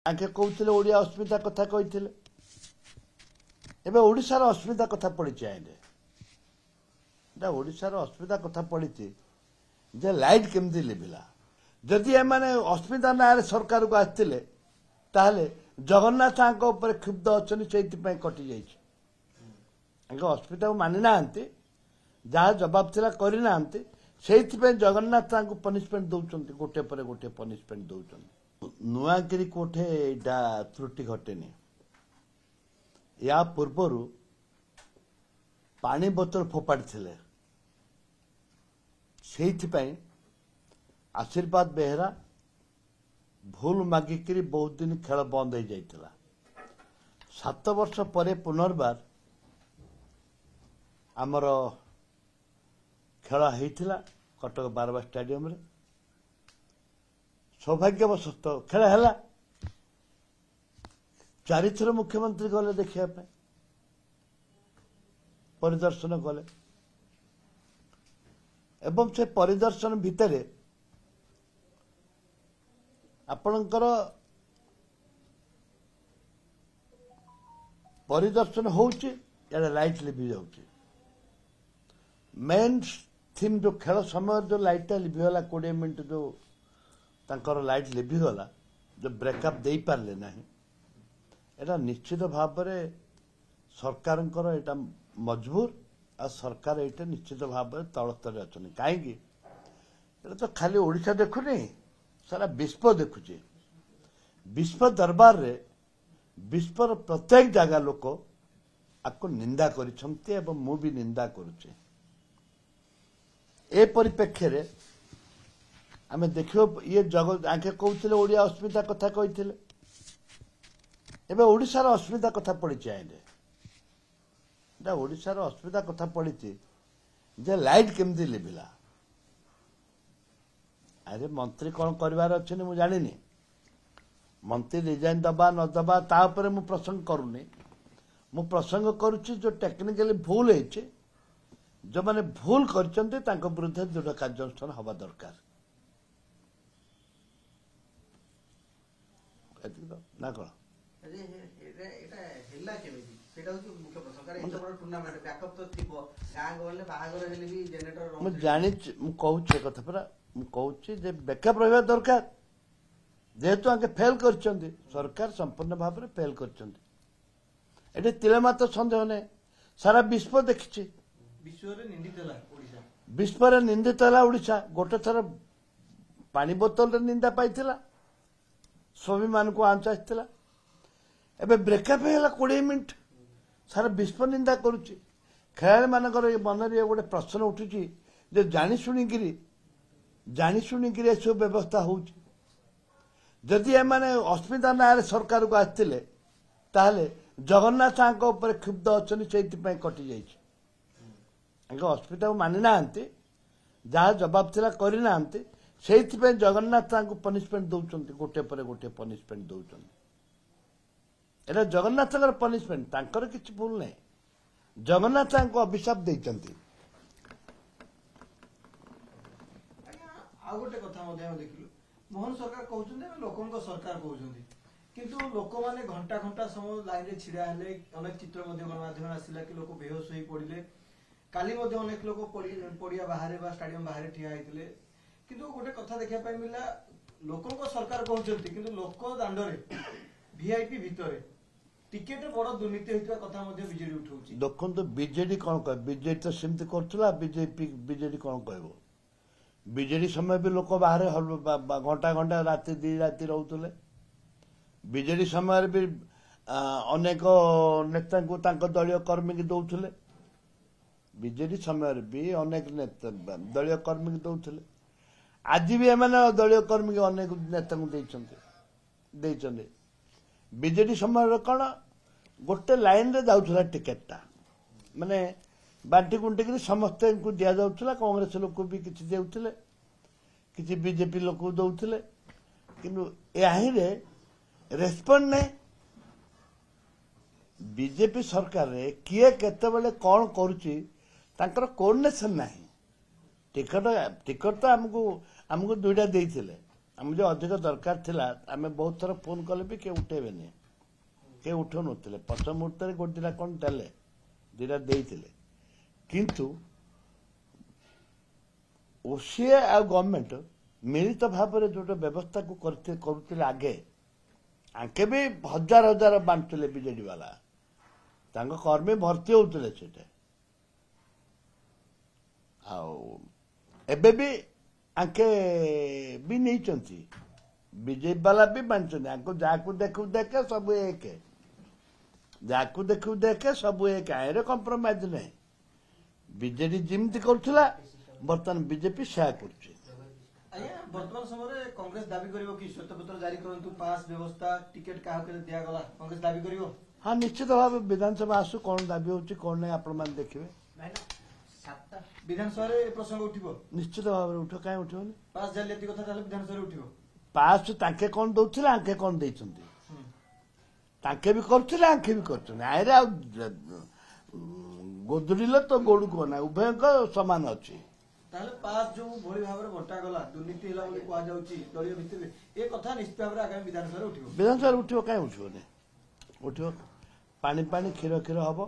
आगे कहते ओडिया अस्मिता कथा कहते ओडिशार अस्मिता कथा पड़ी आईने ओडिशार अस्मिता कथा पड़ी जे लाइट केमती लिभिला जदि एमाने अस्मिता ना सरकार को आसते ताहले जगन्नाथ उपर क्षुब्ध अच्छा से कटि जाइए अस्मिता को मानि ना जहाँ जवाब थिला करना से जगन्नाथ पनिशमेंट दौरान गोटे पर गोटे पनिशमेंट दौरान नुआगिरी कोठे एटा त्रुटि घटेनी या पूर्वर पानी बोतल फोपाड़ी से आशीर्वाद बेहरा भूल मागिकी बहुत दिन खेल बंद हो जाता 7 वर्ष पर पुनर्बार आमर खेल होता कटक बारवा स्टेडियम रे सौभाग्यवशत खेल है 4 थर मुख्यमंत्री गले देखा परिदर्शन कले एवं से परिदर्शन भितर आपणकर परिदर्शन होउची यार लाइट लिभि जाउची मेन थीम जो खेल समय जो लाइटा लिभिगला 20 मिनट जो तांकर लाइट लिभिगला जो ब्रेकअप दे पारले नहीं एटा निश्चित भाव में सरकार एटा मजबूर आ सरकार एटा निश्चित भाव में तल स्तर अच्छा कहीं तो खाली ओडिशा देखुनी सारा विश्व देखुचे विश्व दरबार रे विश्वर प्रत्येक जगह लोक आपको निंदा करिसंते एवं मु भी निंदा करुचे ए परिप्रेक्षी रे आमे देखियो ये जगत आगे कहते ओडिया अस्मिता कथा कहते एवं ओडिशार अस्मिता कथा पड़ी आईने ओडिशार अस्मिता कथा पड़ी जे लाइट केमती लिभिला अरे मंत्री कौन कर जानी मंत्री रिजाइन दबा न दबा तापर मु प्रसंग करूनी मु प्रसंग करुच्ची जो टेक्निकली भूल है जो मैंने भूल कर विरुद्ध दृढ़ कार्यानुष्ठान हवा दरकार ना कौन जानी कहूँ कथा परा मुझे बैकअप रहा दरकार जेहेतु आगे फेल कर सरकार संपूर्ण भाव में फेल कर तिलेमात्र सन्देह नहीं सारा विश्व देखी विश्व निंदित है ओडिशा गोटे थर पानी बोतल निंदा पाई स्वाभिमान को आंच आसला एबे ब्रेकअप है 20 मिनट सारा विश्व निंदा करुच्ची खेलाड़ी मान मन गोटे प्रश्न उठुची जानी शुणिकी सब व्यवस्था होउची जदि एमाने अस्मिता ना सरकार को आसते ताहले जगन्नाथ उपर क्षुब्ध अच्छा से कटि जाइए अस्मिता को मानि ना जहाँ जवाब थिला करना से जगन्नाथ पनिशमेंट दौरान गोटे पर गोटे पनिशमेंट दौरान एटा जगन्नाथ पनिशमेंट तांकर किसी भूल नहीं जगन्नाथ अभिशाप देइचंती गोटे कथा देखिलु मोहन सरकार कहते लोकों सरकार कहते किंतु लोक माने घंटा घंटा समय लाइन रे छिड़ा हेले अनेक चित्र गणमाध्यम आसिला कि लोक बेहोश होई पड़िले काली अनेक लोक पड़िया बाहर स्टाडियम बाहर ठिया होइतिले किंतु गोटे कथा देखा मिला लोकों सरकार कहते किंतु लोक दांडरे वीआईपी भितरे टिकेट बड़ दुर्नीति होइतबा कथा बीजेडी उठाउची देखो तो बीजेडी कौन कह बीजेडी तो सेमती करथला बीजेडी कौन कहबो बीजेडी समय भी लोक बाहर घंटा घंटा राति 2 राति रोते बीजेडी समय भी अनेक नेता को दलीय कर्मी की दौले बीजेडी समय भी अनेक दलीय कर्मी की दौले आज भी एम दलीय कर्मी की अनेक नेता को बीजेडी समय कौन गोटे लाइन रे जाऊला टिकेटा माने बांटी कुंटिक समस्त को दि जाऊला कांग्रेस लोक भी किसी देउथिले किसी बीजेपी लोक दौले किंतु यही रेस्पॉन्ड नहीं बीजेपी सरकार रे किए केतेबेले कौन करुची तांकर कोऑर्डिनेशन नहीं टिकट तो हमको 2टा देइथिले आम जो अधिक दरकार थिला आम बहुत थर फोन कले भी किए उठेबेनि किए उठौ नथिले पछ मुहूर्त गोटे दिटा कौन देले दिटा देइथिले किंतु ओसीए आ गवर्नमेंट मिलित भाव में जो व्यवस्था को करुले आगे आंके भी हजार हजार बांटुले बीजेडी वाला तांको कर्मी भर्ती होते से भी आंके भी नहीं बीजेपी वाला भी बांटते आंको जाकू देखू देखे सब एक जाकू देखू देखे सब एक आए कंप्रोमाइज नहीं बीजेडी जिमती करुला बर्तमान बीजेपी सेया कर वर्तमान समय कांग्रेस दाबी करिवो कि श्वेतपत्र जारी करंतु पास व्यवस्था टिकट काहा के दिया गला कांग्रेस दाबी करिवो हाँ निश्चित भाव विधानसभा आसु कौन दाबी होची कौन नहीं आपण मान देखिबे विधानसभा रे प्रसंग उठिबो निश्चित भाव रे उठो काहे उठोनी पास जालियाती कथा ताले विधानसभा रे उठिबो पास ताके कौन दउथिला आंके कौन देइछंती ताके भी करथिला आंके भी करछन आइरे आ गोदुरिले तो गोडु को ना उभय को समान अछि ताले पास जो भोली भाव रे बटा गला दुर्नीति होला बोली कोआ जाउची दलिय भितर ए कथा निश्चित भाव रे आगामी विधानसभा रे उठिबो काहे उठिबो उठिबो पानी पानी क्षीर क्षीर हबो